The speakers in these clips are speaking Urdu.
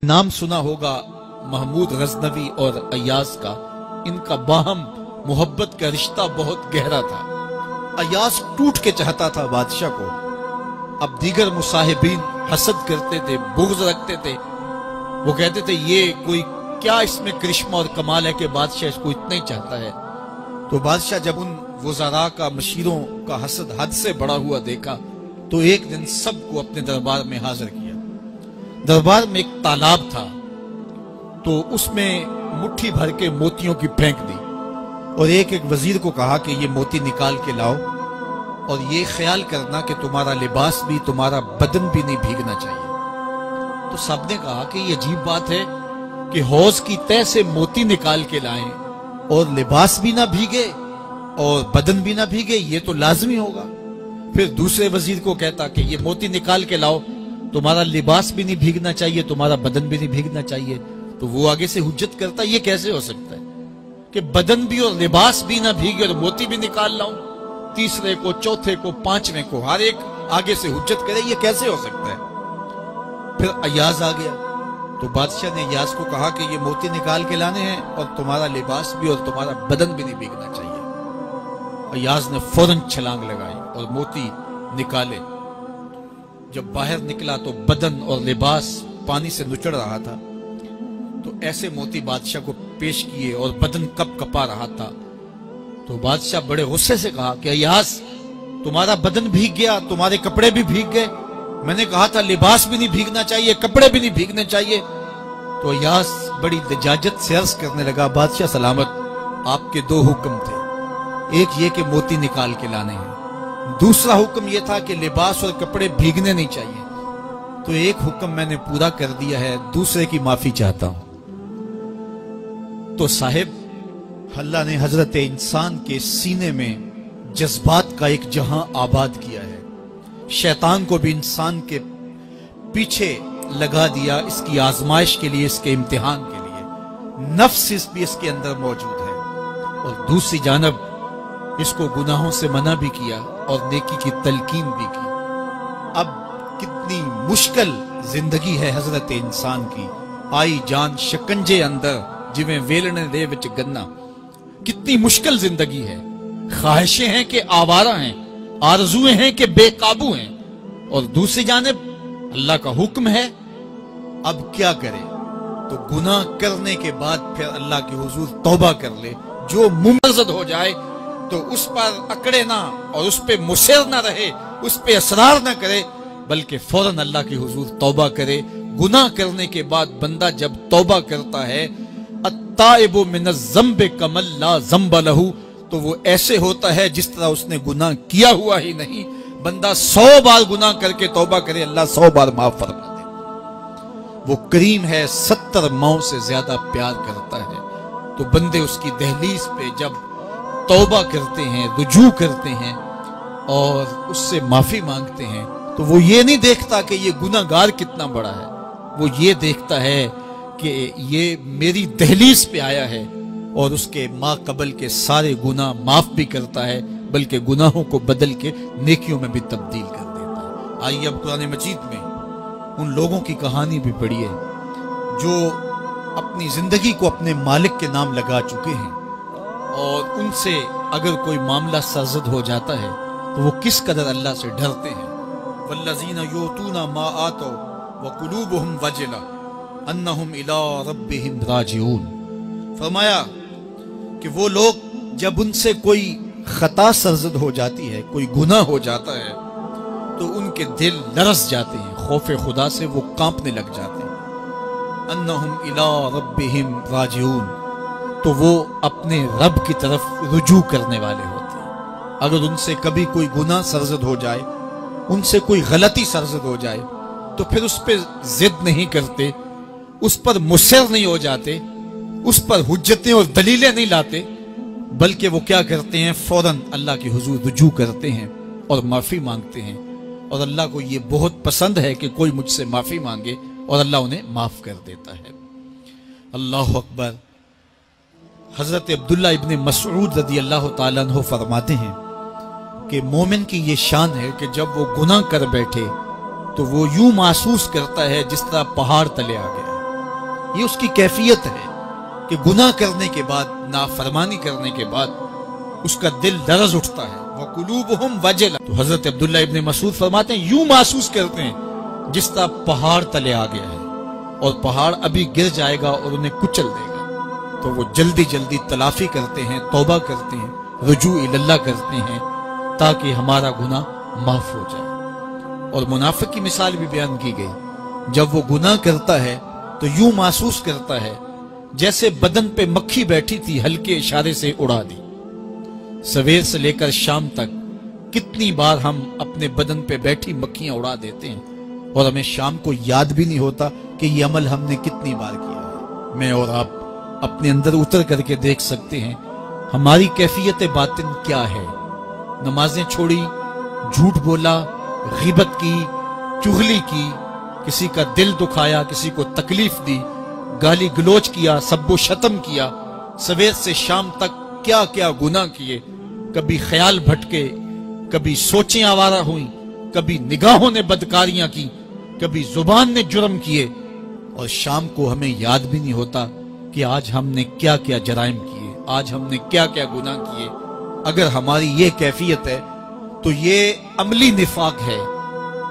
نام سنا ہوگا محمود غزنوی اور ایاز کا، ان کا باہم محبت کا رشتہ بہت گہرا تھا۔ ایاز ٹوٹ کے چاہتا تھا بادشاہ کو، اب دیگر مصاحبین حسد کرتے تھے، بغض رکھتے تھے، وہ کہتے تھے یہ کوئی کیا اس میں کرشمہ اور کمال ہے کہ بادشاہ اس کو اتنا ہی چاہتا ہے۔ تو بادشاہ جب ان وزراء کا، مشیروں کا حسد حد سے بڑا ہوا دیکھا تو ایک دن سب کو اپنے دربار میں حاضر کیا۔ دربار میں ایک تالاب تھا، تو اس میں مٹھی بھر کے موتیوں کی پھینک دی اور ایک وزیر کو کہا کہ یہ موتی نکال کے لاؤ اور یہ خیال کرنا کہ تمہارا لباس بھی، تمہارا بدن بھی نہیں بھیگنا چاہیے۔ تو سب نے کہا کہ یہ عجیب بات ہے کہ حوض کی تہہ سے موتی نکال کے لائیں اور لباس بھی نہ بھیگے اور بدن بھی نہ بھیگے، یہ تو لازمی ہوگا۔ پھر دوسرے وزیر کو کہتا کہ یہ موتی نکال کے لاؤ، تمہارا لباس بھی نہیں بھیگنا چاہیے، تمہارا بدن بھی نہیں بھیگنا چاہیے۔ تو وہ آگے سے حجت کرتا یہ کیسے ہو سکتا ہے کہ بدن بھی اور لباس بھی نہ بھیگے اور موتی بھی نکال لاؤں؟ تیسرے کو، چوتھے کو، پانچویں کو، ہر ایک آگے سے حجت کرے یہ کیسے ہو سکتا ہے؟ پھر ایاز آ گیا تو بادشاہ نے ایاز کو کہا کہ یہ موتی نکال کے لانے ہیں اور تمہارا لباس بھی اور تمہارا بدن بھی نہیں بھیگنا چاہیے۔ ایاز نے فوراً چھلانگ لگائی اور موتی نکالے۔ جب باہر نکلا تو بدن اور لباس پانی سے نچڑ رہا تھا، تو ایسے موتی بادشاہ کو پیش کیے اور بدن کپ کپا رہا تھا۔ تو بادشاہ بڑے غصے سے کہا کہ ایاز تمہارا بدن بھیگ گیا، تمہارے کپڑے بھی بھیگ گئے، میں نے کہا تھا لباس بھی نہیں بھیگنا چاہیے، کپڑے بھی نہیں بھیگنے چاہیے۔ تو ایاز بڑی لجاجت سے عرض کرنے لگا، بادشاہ سلامت، آپ کے دو حکم تھے، ایک یہ کہ موتی نکال کے لانے ہیں، دوسرا حکم یہ تھا کہ لباس اور کپڑے بھیگنے نہیں چاہیے۔ تو ایک حکم میں نے پورا کر دیا ہے، دوسرے کی معافی چاہتا ہوں۔ تو صاحب، اللہ نے حضرت انسان کے سینے میں جذبات کا ایک جہاں آباد کیا ہے، شیطان کو بھی انسان کے پیچھے لگا دیا اس کی آزمائش کے لیے، اس کے امتحان کے لیے۔ نفس بھی اس کے اندر موجود ہے، اور دوسری جانب اس کو گناہوں سے منع بھی کیا اور نیکی کی تلقین بھی کی۔ اب کتنی مشکل زندگی ہے حضرت انسان کی، آئی جان شکنجے اندر جویں ویلنے دے وچ گنا، کتنی مشکل زندگی ہے۔ خواہشیں ہیں کہ آوارہ ہیں، آرزویں ہیں کہ بے قابو ہیں، اور دوسری جانب اللہ کا حکم ہے۔ اب کیا کرے؟ تو گناہ کرنے کے بعد پھر اللہ کے حضور توبہ کر لے، جو ممرزد ہو جائے تو اس پر اکڑے نہ اور اس پہ مصر نہ رہے، اس پہ اصرار نہ کرے، بلکہ فوراً اللہ کے حضور توبہ کرے۔ گناہ کرنے کے بعد بندہ جب توبہ کرتا ہے، التائب من الذنب کمن لا ذنب لہ، تو وہ ایسے ہوتا ہے جس طرح اس نے گناہ کیا ہوا ہی نہیں۔ بندہ 100 بار گناہ کر کے توبہ کرے، اللہ 100 بار معاف فرما دے۔ وہ کریم ہے، 70 ماؤں سے زیادہ پیار کرتا ہے۔ تو بندے اس کی دہلیز پہ جب توبہ کرتے ہیں، رجوع کرتے ہیں اور اس سے معافی مانگتے ہیں، تو وہ یہ نہیں دیکھتا کہ یہ گناہ گار کتنا بڑا ہے، وہ یہ دیکھتا ہے کہ یہ میری دہلیز پہ آیا ہے اور اس کے ما قبل کے سارے گناہ معاف بھی کرتا ہے، بلکہ گناہوں کو بدل کے نیکیوں میں بھی تبدیل کر دیتا ہے۔ آئیے اب قرآن مجید میں ان لوگوں کی کہانی بھی پڑھیے جو اپنی زندگی کو اپنے مالک کے نام لگا چکے ہیں، اور ان سے اگر کوئی معاملہ سرزد ہو جاتا ہے تو وہ کس قدر اللہ سے ڈرتے ہیں۔ والذین یؤتون ما آتوا وقلوبہم وجلہ انہم الی ربہم راجعون۔ فرمایا کہ وہ لوگ جب ان سے کوئی خطا سرزد ہو جاتی ہے، کوئی گناہ ہو جاتا ہے، تو ان کے دل لرز جاتے ہیں، خوف خدا سے وہ کانپنے لگ جاتے ہیں۔ انہم الی ربہم راجعون، تو وہ اپنے رب کی طرف رجوع کرنے والے ہوتے ہیں۔ اگر ان سے کبھی کوئی گناہ سرزد ہو جائے، ان سے کوئی غلطی سرزد ہو جائے، تو پھر اس پہ ضد نہیں کرتے، اس پر مصر نہیں ہو جاتے، اس پر حجتیں اور دلیلیں نہیں لاتے، بلکہ وہ کیا کرتے ہیں؟ فوراً اللہ کے حضور رجوع کرتے ہیں اور معافی مانگتے ہیں۔ اور اللہ کو یہ بہت پسند ہے کہ کوئی مجھ سے معافی مانگے، اور اللہ انہیں معاف کر دیتا ہے۔ اللہ اکبر۔ حضرت عبداللہ ابن مسعود رضی اللہ تعالیٰ عنہ فرماتے ہیں کہ مومن کی یہ شان ہے کہ جب وہ گناہ کر بیٹھے تو وہ یوں محسوس کرتا ہے جس طرح پہاڑ تلے آ گیا، یہ اس کی کیفیت ہے کہ گناہ کرنے کے بعد، نافرمانی کرنے کے بعد اس کا دل لرز اٹھتا ہے۔ وَقُلُوبُهُمْ وَجِلَةٌ، تو حضرت عبداللہ ابن مسعود فرماتے ہیں یوں محسوس کرتے ہیں جس طرح پہاڑ تلے آ گیا ہے اور پہاڑ ابھی گر جائے گا اور انہیں کچل دے گا، تو وہ جلدی جلدی تلافی کرتے ہیں، توبہ کرتے ہیں، رجوع اللہ کرتے ہیں تاکہ ہمارا گناہ معاف ہو جائے۔ اور منافق کی مثال بھی بیان کی گئی، جب وہ گناہ کرتا ہے تو یوں محسوس کرتا ہے جیسے بدن پہ مکھی بیٹھی تھی، ہلکے اشارے سے اڑا دی۔ سویر سے لے کر شام تک کتنی بار ہم اپنے بدن پہ بیٹھی مکھیاں اڑا دیتے ہیں اور ہمیں شام کو یاد بھی نہیں ہوتا کہ یہ عمل ہم نے کتنی بار کیا ہے۔ میں اور آپ اپنے اندر اتر کر کے دیکھ سکتے ہیں ہماری کیفیت باطن کیا ہے۔ نمازیں چھوڑی، جھوٹ بولا، غیبت کی، چغلی کی، کسی کا دل دکھایا، کسی کو تکلیف دی، گالی گلوچ کیا، سب و شتم کیا، سویر سے شام تک کیا کیا گناہ کیے، کبھی خیال بھٹکے، کبھی سوچیں آوارہ ہوئیں، کبھی نگاہوں نے بدکاریاں کی، کبھی زبان نے جرم کیے، اور شام کو ہمیں یاد بھی نہیں ہوتا کہ آج ہم نے کیا کیا جرائم کیے، آج ہم نے کیا کیا گناہ کیے۔ اگر ہماری یہ کیفیت ہے تو یہ عملی نفاق ہے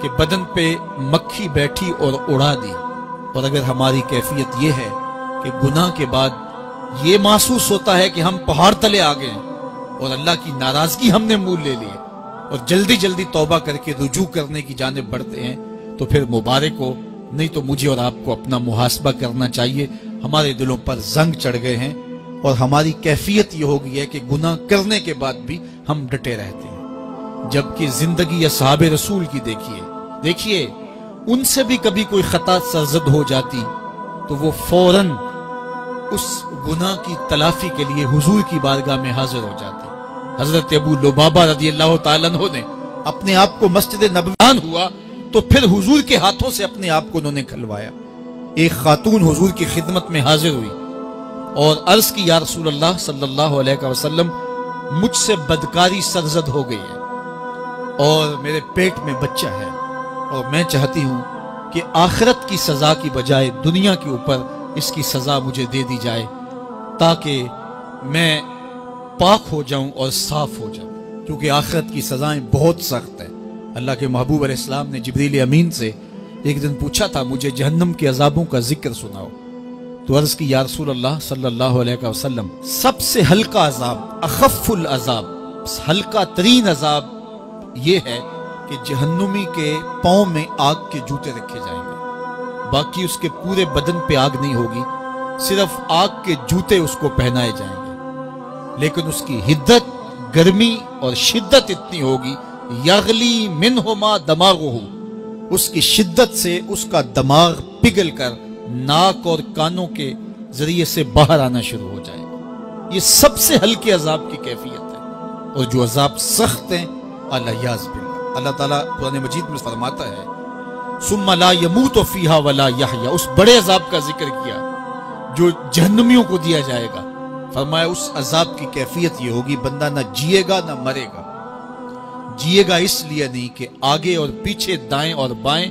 کہ بدن پہ مکھی بیٹھی اور اڑا دی، اور اگر ہماری کیفیت یہ ہے کہ گناہ کے بعد یہ محسوس ہوتا ہے کہ ہم پہاڑ تلے آ گئے اور اللہ کی ناراضگی ہم نے مول لے لی اور جلدی جلدی توبہ کر کے رجوع کرنے کی جانب بڑھتے ہیں، تو پھر مبارک ہو، نہیں تو مجھے اور آپ کو اپنا محاسبہ کرنا چاہیے۔ ہمارے دلوں پر زنگ چڑھ گئے ہیں اور ہماری کیفیت یہ ہو گئی ہے کہ گناہ کرنے کے بعد بھی ہم ڈٹے رہتے ہیں، جبکہ زندگی اصحاب رسول کی دیکھیے ان سے بھی کبھی کوئی خطا سرزد ہو جاتی تو وہ فوراً اس گناہ کی تلافی کے لیے حضور کی بارگاہ میں حاضر ہو جاتے۔ حضرت ابو لبابہ رضی اللہ تعالیٰ عنہ نے اپنے آپ کو مسجد نبوی ہوا تو پھر حضور کے ہاتھوں سے اپنے آپ کو انہوں نے کھلوایا۔ ایک خاتون حضور کی خدمت میں حاضر ہوئی اور عرض کی یا رسول اللہ صلی اللہ علیہ وسلم، مجھ سے بدکاری سرزد ہو گئی ہے اور میرے پیٹ میں بچہ ہے، اور میں چاہتی ہوں کہ آخرت کی سزا کی بجائے دنیا کے اوپر اس کی سزا مجھے دے دی جائے تاکہ میں پاک ہو جاؤں اور صاف ہو جاؤں، کیونکہ آخرت کی سزائیں بہت سخت ہیں۔ اللہ کے محبوب علیہ السلام نے جبریل امین سے ایک دن پوچھا تھا مجھے جہنم کے عذابوں کا ذکر سناؤ، تو عرض کی یا رسول اللہ صلی اللہ علیہ وسلم، سب سے ہلکا عذاب، اخف العذاب، ہلکا ترین عذاب یہ ہے کہ جہنمی کے پاؤں میں آگ کے جوتے رکھے جائیں گے، باقی اس کے پورے بدن پہ آگ نہیں ہوگی، صرف آگ کے جوتے اس کو پہنائے جائیں گے، لیکن اس کی حدت، گرمی اور شدت اتنی ہوگی، یغلی منہما دماغہ، اس کی شدت سے اس کا دماغ پگھل کر ناک اور کانوں کے ذریعے سے باہر آنا شروع ہو جائے گا۔ یہ سب سے ہلکے عذاب کی کیفیت ہے، اور جو عذاب سخت ہیں الیاذ باللہ، اللہ تعالیٰ قرآن مجید میں فرماتا ہے ثم لا يموت فیہا ولا یحیا، اس بڑے عذاب کا ذکر کیا جو جہنمیوں کو دیا جائے گا، فرمایا اس عذاب کی کیفیت یہ ہوگی بندہ نہ جیے گا نہ مرے گا۔ جیے گا اس لیے نہیں کہ آگے اور پیچھے، دائیں اور بائیں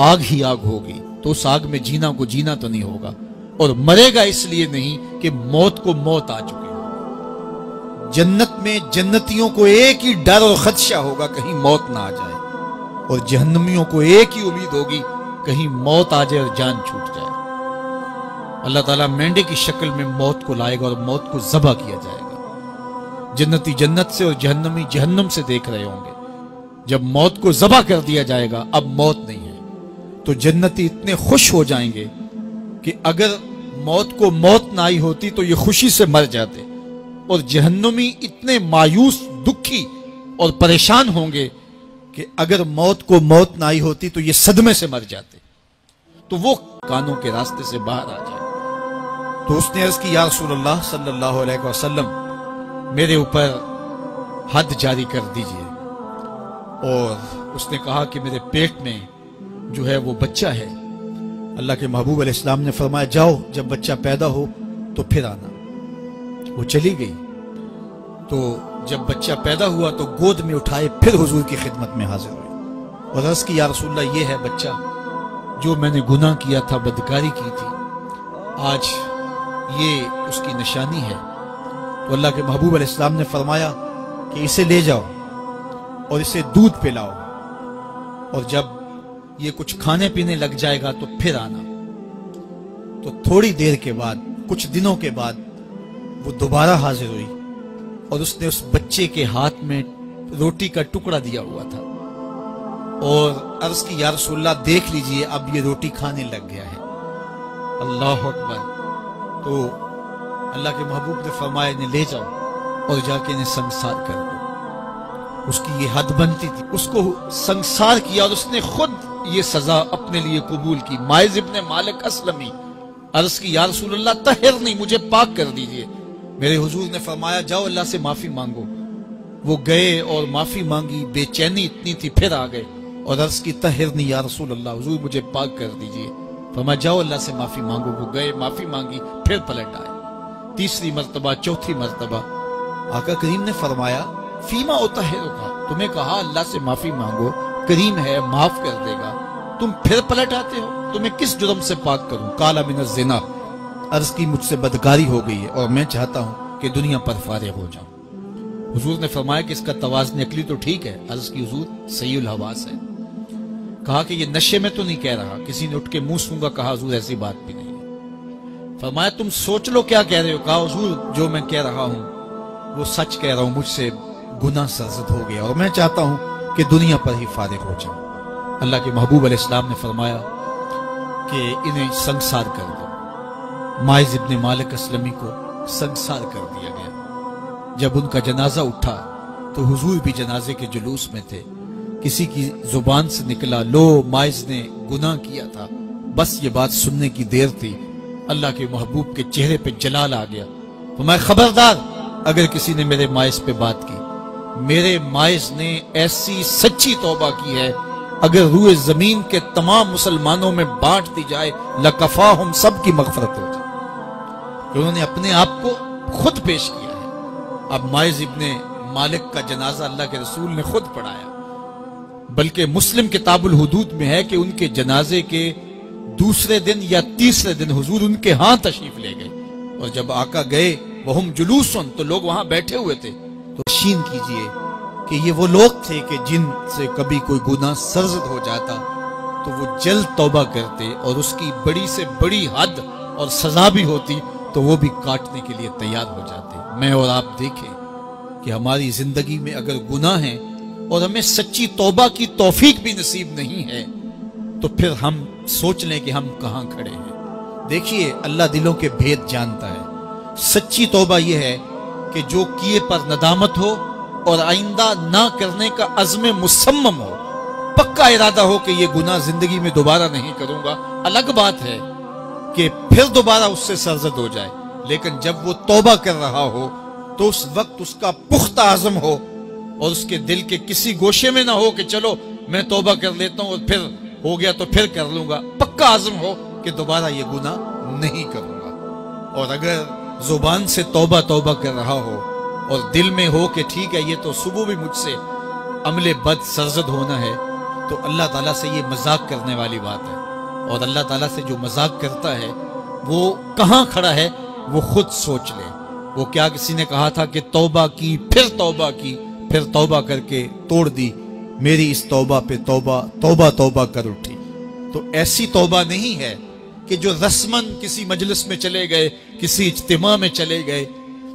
آگ ہی آگ ہوگی، تو اس آگ میں جینا کو جینا تو نہیں ہوگا، اور مرے گا اس لیے نہیں کہ موت کو موت آ چکی ہوگی۔ جنت میں جنتیوں کو ایک ہی ڈر اور خدشہ ہوگا کہیں موت نہ آ جائے، اور جہنمیوں کو ایک ہی امید ہوگی کہیں موت آ جائے اور جان چھوٹ جائے۔ اللہ تعالیٰ مینڈے کی شکل میں موت کو لائے گا اور موت کو ذبح کیا جائے گا۔ جنتی جنت سے اور جہنمی جہنم سے دیکھ رہے ہوں گے، جب موت کو ذبح کر دیا جائے گا اب موت نہیں ہے، تو جنتی اتنے خوش ہو جائیں گے کہ اگر موت کو موت نہ آئی ہوتی تو یہ خوشی سے مر جاتے، اور جہنمی اتنے مایوس، دکھی اور پریشان ہوں گے کہ اگر موت کو موت نہ آئی ہوتی تو یہ صدمے سے مر جاتے، تو وہ کانوں کے راستے سے باہر آ جائے۔ تو اس نے عرض کی یا رسول اللہ صلی اللہ علیہ وسلم، میرے اوپر حد جاری کر دیجئے، اور اس نے کہا کہ میرے پیٹ میں جو ہے وہ بچہ ہے۔ اللہ کے محبوب علیہ السلام نے فرمایا جاؤ جب بچہ پیدا ہو تو پھر آنا۔ وہ چلی گئی، تو جب بچہ پیدا ہوا تو گود میں اٹھائے پھر حضور کی خدمت میں حاضر ہوئی اور عرض کی یا رسول اللہ یہ ہے بچہ جو میں نے گناہ کیا تھا، بدکاری کی تھی، آج یہ اس کی نشانی ہے۔ تو اللہ کے محبوب علیہ السلام نے فرمایا کہ اسے لے جاؤ اور اسے دودھ پلاؤ، اور جب یہ کچھ کھانے پینے لگ جائے گا تو پھر آنا۔ تو تھوڑی دیر کے بعد، کچھ دنوں کے بعد وہ دوبارہ حاضر ہوئی اور اس نے اس بچے کے ہاتھ میں روٹی کا ٹکڑا دیا ہوا تھا اور عرض کی یا رسول اللہ دیکھ لیجئے اب یہ روٹی کھانے لگ گیا ہے۔ اللہ اکبر۔ تو اللہ کے محبوب نے فرمایا انہیں لے جاؤ اور جا کے انہیں سنگسار کر دو۔ اس کی یہ حد بنتی تھی، اس کو سنگسار کیا اور اس نے خود یہ سزا اپنے لیے قبول کی۔ مائز ابن مالک اسلمی عرض کی یا رسول اللہ طہرنی، مجھے پاک کر دیجئے۔ میرے حضور نے فرمایا جاؤ اللہ سے معافی مانگو۔ وہ گئے اور معافی مانگی، بے چینی اتنی تھی، پھر آ گئے اور عرض کی طہرنی یا رسول اللہ، حضور مجھے پاک کر دیجئے۔ فرمایا جاؤ اللہ سے معافی مانگو۔ وہ گئے، معافی مانگی، پھر پلٹ آئے، تیسری مرتبہ، چوتھی مرتبہ۔ آقا کریم نے فرمایا فیما اطہرک، تمہیں کہا اللہ سے معافی مانگو، کریم ہے معاف کر دے گا، تم پھر پلٹ آتے ہو، تمہیں کس جرم سے پاک کروں؟ قال من الزنا، عرض کی مجھ سے بدکاری ہو گئی ہے اور میں چاہتا ہوں کہ دنیا پر فارغ ہو جاؤں۔ حضور نے فرمایا کہ اس کا توازن عقلی تو ٹھیک ہے، عرض کی حضور صحیح الحواس ہے۔ کہا کہ یہ نشے میں تو نہیں کہہ رہا، کسی نے اٹھ کے منہ سونگا، کہا حضور ایسی بات بھی نہیں ہے۔ فرمایا تم سوچ لو کیا کہہ رہے ہو؟ کہا حضور جو میں کہہ رہا ہوں وہ سچ کہہ رہا ہوں، مجھ سے گناہ سرزد ہو گیا اور میں چاہتا ہوں کہ دنیا پر ہی فارغ ہو جاؤں۔ اللہ کے محبوب علیہ السلام نے فرمایا کہ انہیں سنگسار کر دو۔ مائز ابن مالک اسلمی کو سنگسار کر دیا گیا۔ جب ان کا جنازہ اٹھا تو حضور بھی جنازے کے جلوس میں تھے۔ کسی کی زبان سے نکلا لو مائز نے گناہ کیا تھا، بس یہ بات سننے کی دیر تھی، اللہ کے محبوب کے چہرے پہ جلال آ گیا۔ فرمایا خبردار اگر کسی نے میرے مائز پہ بات کی، میرے مائز نے ایسی سچی توبہ کی ہے اگر روئے زمین کے تمام مسلمانوں میں بانٹ دی جائے لکفاہم، سب کی مغفرت ہو جائے، کہ انہوں نے اپنے آپ کو خود پیش کیا ہے۔ اب مائز ابن مالک کا جنازہ اللہ کے رسول نے خود پڑھایا، بلکہ مسلم کتاب الحدود میں ہے کہ ان کے جنازے کے دوسرے دن یا تیسرے دن حضور ان کے ہاں تشریف لے گئے، اور جب آقا گئے وہم جلوسن، تو لوگ وہاں بیٹھے ہوئے تھے، تو یقین کیجئے کہ یہ وہ لوگ تھے کہ جن سے کبھی کوئی گناہ سرزد ہو جاتا تو وہ جلد توبہ کرتے، اور اس کی بڑی سے بڑی حد اور سزا بھی ہوتی تو وہ بھی کاٹنے کے لیے تیار ہو جاتے۔ میں اور آپ دیکھیں کہ ہماری زندگی میں اگر گناہ ہیں اور ہمیں سچی توبہ کی توفیق بھی نصیب نہیں ہے تو پھر ہم سوچ لیں کہ ہم کہاں کھڑے ہیں۔ دیکھیے اللہ دلوں کے بھید جانتا ہے۔ سچی توبہ یہ ہے کہ جو کیے پر ندامت ہو اور آئندہ نہ کرنے کا عزم مصمم ہو، پکا ارادہ ہو کہ یہ گناہ زندگی میں دوبارہ نہیں کروں گا۔ الگ بات ہے کہ پھر دوبارہ اس سے سرزد ہو جائے، لیکن جب وہ توبہ کر رہا ہو تو اس وقت اس کا پختہ عزم ہو اور اس کے دل کے کسی گوشے میں نہ ہو کہ چلو میں توبہ کر لیتا ہوں اور پھر ہو گیا تو پھر کر لوں گا۔ پکا عزم ہو کہ دوبارہ یہ گناہ نہیں کروں گا۔ اور اگر زبان سے توبہ توبہ کر رہا ہو اور دل میں ہو کہ ٹھیک ہے یہ تو صبح بھی مجھ سے عمل بد سرزد ہونا ہے، تو اللہ تعالیٰ سے یہ مذاق کرنے والی بات ہے، اور اللہ تعالیٰ سے جو مذاق کرتا ہے وہ کہاں کھڑا ہے وہ خود سوچ لے۔ وہ کیا کسی نے کہا تھا کہ توبہ کی، پھر توبہ کی، پھر توبہ کر کے توڑ دی، میری اس توبہ پہ توبہ توبہ توبہ کر اٹھی۔ تو ایسی توبہ نہیں ہے کہ جو رسماً کسی مجلس میں چلے گئے، کسی اجتماع میں چلے گئے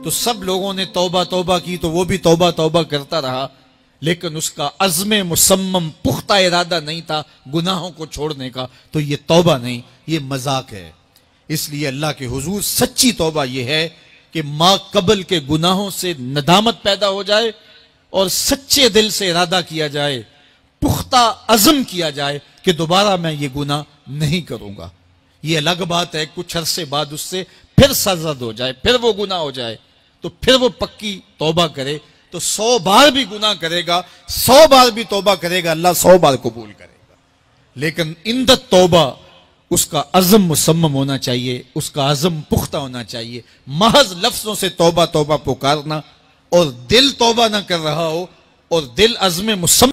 تو سب لوگوں نے توبہ توبہ کی تو وہ بھی توبہ توبہ کرتا رہا، لیکن اس کا عزم مصمم پختہ ارادہ نہیں تھا گناہوں کو چھوڑنے کا، تو یہ توبہ نہیں، یہ مذاق ہے۔ اس لیے اللہ کے حضور سچی توبہ یہ ہے کہ ما قبل کے گناہوں سے ندامت پیدا ہو جائے اور سچے دل سے ارادہ کیا جائے، پختہ عزم کیا جائے کہ دوبارہ میں یہ گناہ نہیں کروں گا۔ یہ الگ بات ہے کچھ عرصے بعد اس سے پھر سرزد ہو جائے، پھر وہ گناہ ہو جائے تو پھر وہ پکی توبہ کرے، تو 100 بار بھی گناہ کرے گا، 100 بار بھی توبہ کرے گا، اللہ 100 بار قبول کرے گا۔ لیکن اندت توبہ اس کا عزم مصمم ہونا چاہیے، اس کا عزم پختہ ہونا چاہیے۔ محض لفظوں سے توبہ توبہ پکارنا اور دل توبہ نہ کر رہا ہو اور دل عزم مصمم